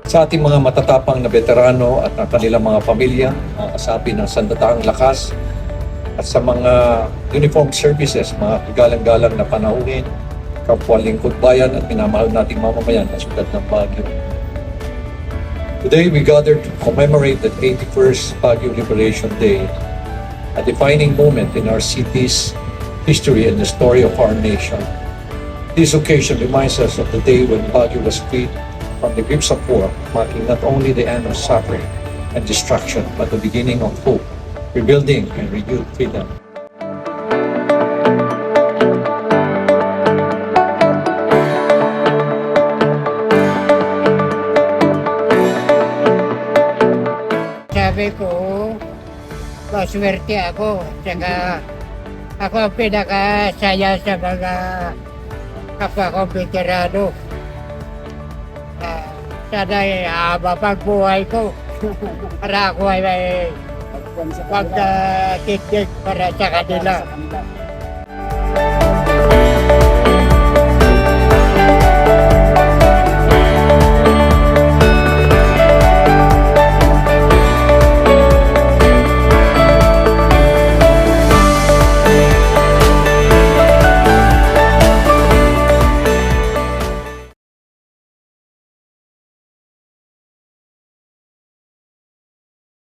Sa ating mga matatapang na veterano at ang kanilang mga pamilya, mga kasapi ng sandataang lakas, at sa mga uniformed services, mga kagalang-galang na panauhin, kapwa lingkod bayan at minamahal nating mamamayan na siyudad ng Baguio. Today we gathered to commemorate the 81st Baguio Liberation Day, a defining moment in our city's history and the story of our nation. This occasion reminds us of the day when Baguio was freed from the grips of war, marking not only the end of suffering and destruction, but the beginning of hope, rebuilding, and renewed freedom. Sabi ko, maswerte ako. Tsaka ako ang pinakasaya sa mga kapwa kong veterano. Sana haba pang buhay ko. Para ako ay may pagkakitig para sa kanila.